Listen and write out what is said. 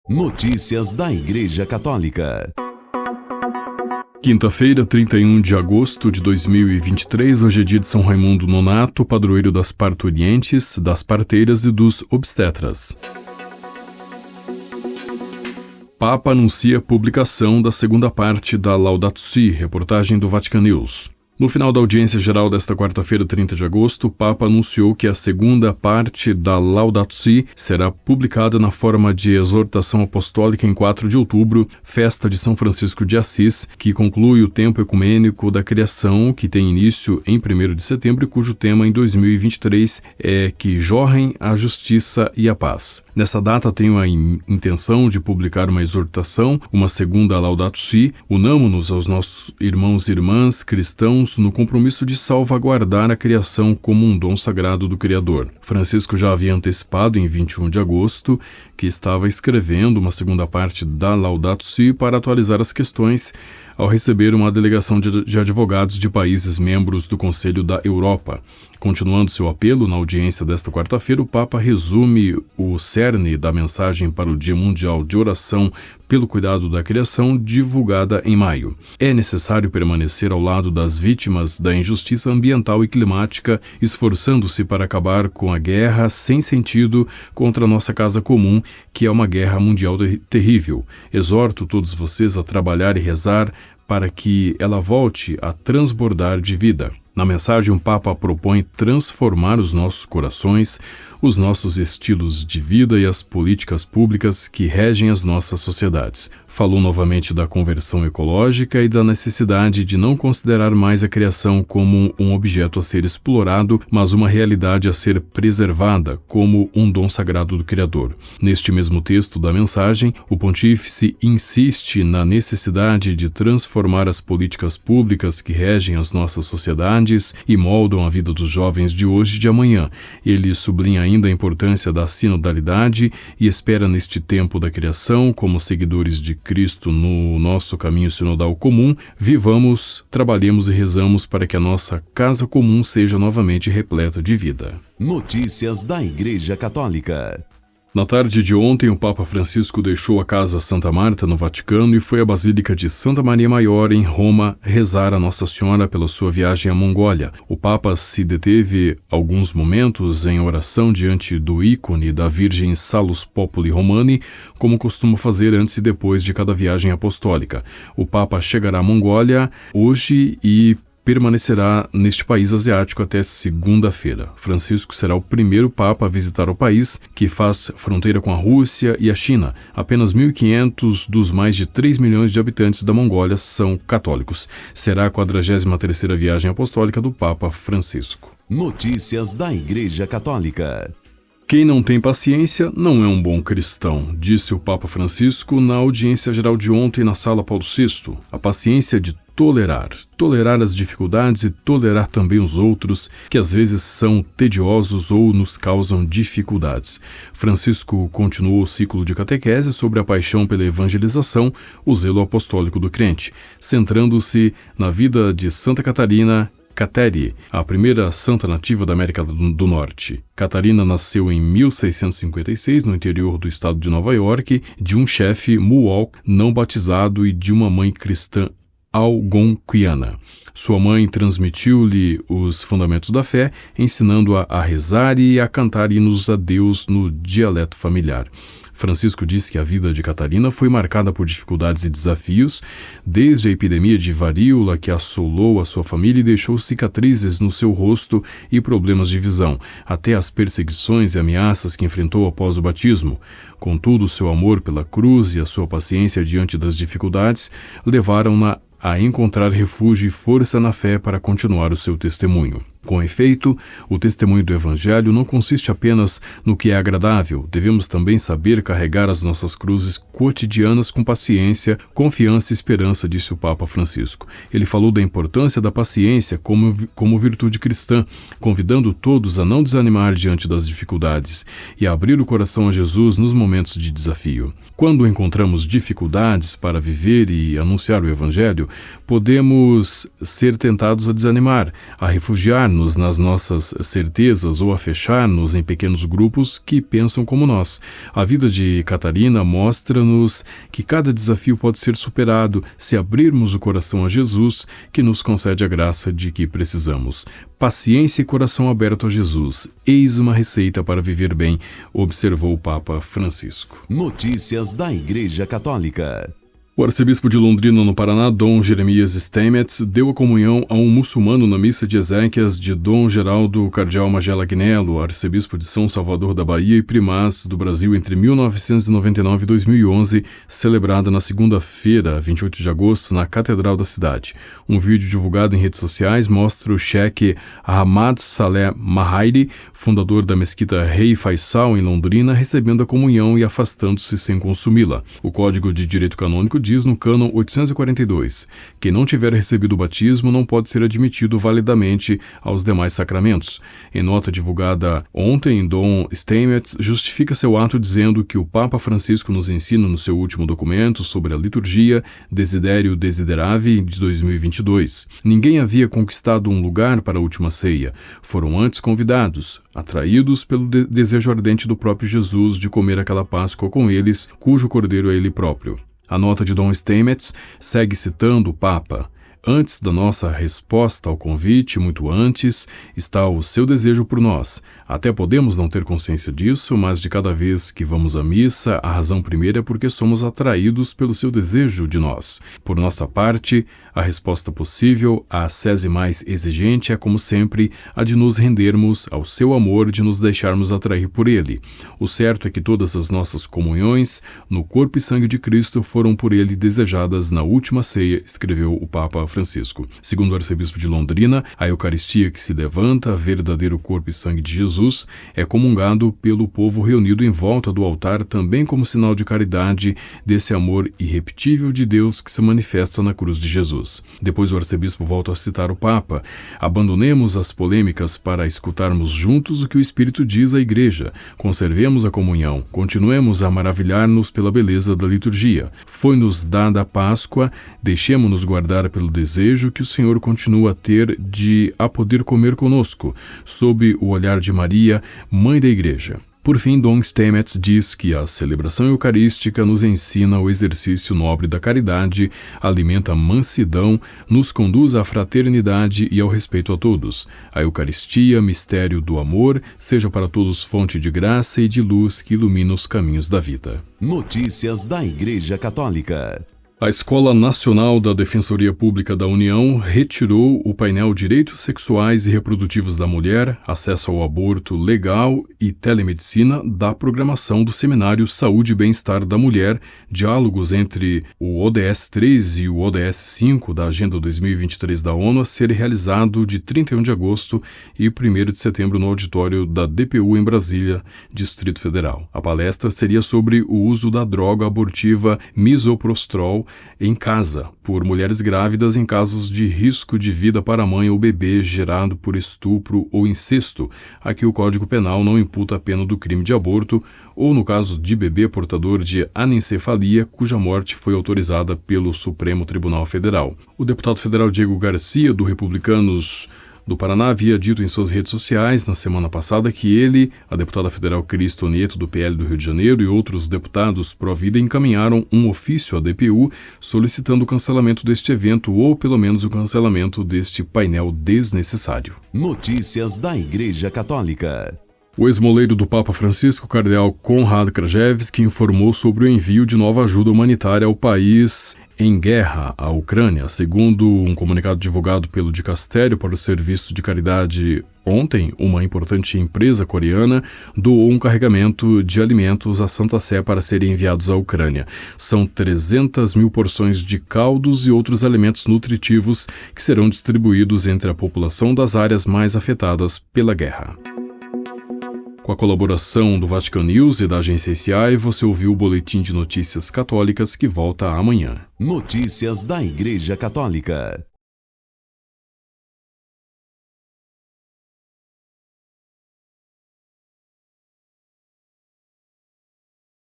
Notícias da Igreja Católica. Quinta-feira, 31 de agosto de 2023, hoje é dia de São Raimundo Nonato, padroeiro das parturientes, das parteiras e dos obstetras. Papa anuncia a publicação da segunda parte da Laudato Si, reportagem do Vatican News. No final da audiência geral desta quarta-feira, 30 de agosto, o Papa anunciou que a segunda parte da Laudato Si será publicada na forma de exortação apostólica em 4 de outubro, festa de São Francisco de Assis, que conclui o tempo ecumênico da criação, que tem início em 1º de setembro e cujo tema em 2023 é que jorrem a justiça e a paz. Nessa data tenho a intenção de publicar uma exortação, uma segunda Laudato Si. Unamo-nos aos nossos irmãos e irmãs cristãos no compromisso de salvaguardar a criação como um dom sagrado do Criador. Francisco já havia antecipado em 21 de agosto que estava escrevendo uma segunda parte da Laudato Si para atualizar as questões ao receber uma delegação de advogados de países membros do Conselho da Europa. Continuando seu apelo, na audiência desta quarta-feira, o Papa resume o cerne da mensagem para o Dia Mundial de Oração pelo Cuidado da Criação, divulgada em maio. É necessário permanecer ao lado das vítimas da injustiça ambiental e climática, esforçando-se para acabar com a guerra sem sentido contra a nossa casa comum, que é uma guerra mundial terrível. Exorto todos vocês a trabalhar e rezar para que ela volte a transbordar de vida. Na mensagem, o Papa propõe transformar os nossos corações, os nossos estilos de vida e as políticas públicas que regem as nossas sociedades. Falou novamente da conversão ecológica e da necessidade de não considerar mais a criação como um objeto a ser explorado, mas uma realidade a ser preservada como um dom sagrado do Criador. Neste mesmo texto da mensagem, o pontífice insiste na necessidade de transformar as políticas públicas que regem as nossas sociedades e moldam a vida dos jovens de hoje e de amanhã. Ele sublinha ainda a importância da sinodalidade e espera neste tempo da criação, como seguidores de Cristo no nosso caminho sinodal comum, vivamos, trabalhemos e rezamos para que a nossa casa comum seja novamente repleta de vida. Notícias da Igreja Católica. Na tarde de ontem, o Papa Francisco deixou a Casa Santa Marta, no Vaticano, e foi à Basílica de Santa Maria Maior, em Roma, rezar a Nossa Senhora pela sua viagem à Mongólia. O Papa se deteve alguns momentos em oração diante do ícone da Virgem Salus Populi Romani, como costuma fazer antes e depois de cada viagem apostólica. O Papa chegará à Mongólia hoje e permanecerá neste país asiático até segunda-feira. Francisco será o primeiro Papa a visitar o país, que faz fronteira com a Rússia e a China. Apenas 1.500 dos mais de 3 milhões de habitantes da Mongólia são católicos. Será a 43ª viagem apostólica do Papa Francisco. Notícias da Igreja Católica. Quem não tem paciência não é um bom cristão, disse o Papa Francisco na audiência geral de ontem na Sala Paulo VI. A paciência de tolerar as dificuldades e tolerar também os outros, que às vezes são tediosos ou nos causam dificuldades. Francisco continuou o ciclo de catequese sobre a paixão pela evangelização, o zelo apostólico do crente, centrando-se na vida de Santa Catarina Cateri, a primeira santa nativa da América do Norte. Catarina nasceu em 1656 no interior do estado de Nova York, de um chefe Mohawk não batizado e de uma mãe cristã algonquiana. Sua mãe transmitiu-lhe os fundamentos da fé, ensinando-a a rezar e a cantar hinos a Deus no dialeto familiar. Francisco disse que a vida de Catarina foi marcada por dificuldades e desafios, desde a epidemia de varíola que assolou a sua família e deixou cicatrizes no seu rosto e problemas de visão, até as perseguições e ameaças que enfrentou após o batismo. Contudo, seu amor pela cruz e a sua paciência diante das dificuldades levaram-na a encontrar refúgio e força na fé para continuar o seu testemunho. Com efeito, o testemunho do Evangelho não consiste apenas no que é agradável. Devemos também saber carregar as nossas cruzes cotidianas com paciência, confiança e esperança, disse o Papa Francisco. Ele falou da importância da paciência como virtude cristã, convidando todos a não desanimar diante das dificuldades e a abrir o coração a Jesus nos momentos de desafio. Quando encontramos dificuldades para viver e anunciar o Evangelho, podemos ser tentados a desanimar, a refugiar apoiar-nos nas nossas certezas ou a fechar-nos em pequenos grupos que pensam como nós. A vida de Catarina mostra-nos que cada desafio pode ser superado se abrirmos o coração a Jesus, que nos concede a graça de que precisamos. Paciência e coração aberto a Jesus. Eis uma receita para viver bem, observou o Papa Francisco. Notícias da Igreja Católica. O arcebispo de Londrina, no Paraná, Dom Jeremias Steinmetz, deu a comunhão a um muçulmano na missa de Ezequias de Dom Geraldo Cardeal Magela Agnello, arcebispo de São Salvador da Bahia e primaz do Brasil entre 1999 e 2011, celebrada na segunda-feira, 28 de agosto, na Catedral da cidade. Um vídeo divulgado em redes sociais mostra o cheque Ahmad Saleh Mahairi, fundador da mesquita Rei Faisal, em Londrina, recebendo a comunhão e afastando-se sem consumi-la. O Código de Direito Canônico diz no cânon 842, quem não tiver recebido o batismo não pode ser admitido validamente aos demais sacramentos. Em nota divulgada ontem, Dom Steinmetz justifica seu ato dizendo que o Papa Francisco nos ensina no seu último documento sobre a liturgia, Desiderio Desideravi, de 2022. Ninguém havia conquistado um lugar para a última ceia. Foram antes convidados, atraídos pelo desejo ardente do próprio Jesus de comer aquela Páscoa com eles, cujo cordeiro é ele próprio. A nota de Dom Steinmetz segue citando o Papa. Antes da nossa resposta ao convite, muito antes, está o seu desejo por nós. Até podemos não ter consciência disso, mas de cada vez que vamos à missa, a razão primeira é porque somos atraídos pelo seu desejo de nós. Por nossa parte, a resposta possível, a sese mais exigente, é, como sempre, a de nos rendermos ao seu amor, de nos deixarmos atrair por ele. O certo é que todas as nossas comunhões, no corpo e sangue de Cristo, foram por ele desejadas na última ceia, escreveu o Papa Francisco. Segundo o arcebispo de Londrina, a Eucaristia que se levanta, verdadeiro corpo e sangue de Jesus, é comungado pelo povo reunido em volta do altar, também como sinal de caridade desse amor irrepetível de Deus que se manifesta na cruz de Jesus. Depois o arcebispo volta a citar o Papa. Abandonemos as polêmicas para escutarmos juntos o que o Espírito diz à Igreja. Conservemos a comunhão. Continuemos a maravilhar-nos pela beleza da liturgia. Foi-nos dada a Páscoa, deixemo-nos guardar pelo desejo que o Senhor continua a ter de a poder comer conosco, sob o olhar de Maria, Mãe da Igreja. Por fim, Dom Steinmetz diz que a celebração eucarística nos ensina o exercício nobre da caridade, alimenta a mansidão, nos conduz à fraternidade e ao respeito a todos. A Eucaristia, mistério do amor, seja para todos fonte de graça e de luz que ilumina os caminhos da vida. Notícias da Igreja Católica. A Escola Nacional da Defensoria Pública da União retirou o painel Direitos Sexuais e Reprodutivos da Mulher, Acesso ao Aborto Legal e Telemedicina da programação do Seminário Saúde e Bem-Estar da Mulher, diálogos entre o ODS 3 e o ODS 5 da Agenda 2023 da ONU, a ser realizado de 31 de agosto e 1º de setembro no auditório da DPU em Brasília, Distrito Federal. A palestra seria sobre o uso da droga abortiva misoprostol em casa, por mulheres grávidas em casos de risco de vida para a mãe ou bebê gerado por estupro ou incesto, a que o Código Penal não imputa a pena do crime de aborto, ou no caso de bebê portador de anencefalia, cuja morte foi autorizada pelo Supremo Tribunal Federal. O deputado federal Diego Garcia, do Republicanos do Paraná, havia dito em suas redes sociais na semana passada que ele, a deputada federal Cris Tonieto, do PL do Rio de Janeiro, e outros deputados pró-vida encaminharam um ofício à DPU solicitando o cancelamento deste evento ou, pelo menos, o cancelamento deste painel desnecessário. Notícias da Igreja Católica. O ex-moleiro do Papa Francisco, cardeal Konrad Krajewski, informou sobre o envio de nova ajuda humanitária ao país em guerra, a Ucrânia. Segundo um comunicado divulgado pelo Dicastério para o Serviço de Caridade ontem, uma importante empresa coreana doou um carregamento de alimentos à Santa Sé para serem enviados à Ucrânia. São 300 mil porções de caldos e outros alimentos nutritivos que serão distribuídos entre a população das áreas mais afetadas pela guerra. Com a colaboração do Vatican News e da agência ICI, você ouviu o Boletim de Notícias Católicas que volta amanhã. Notícias da Igreja Católica.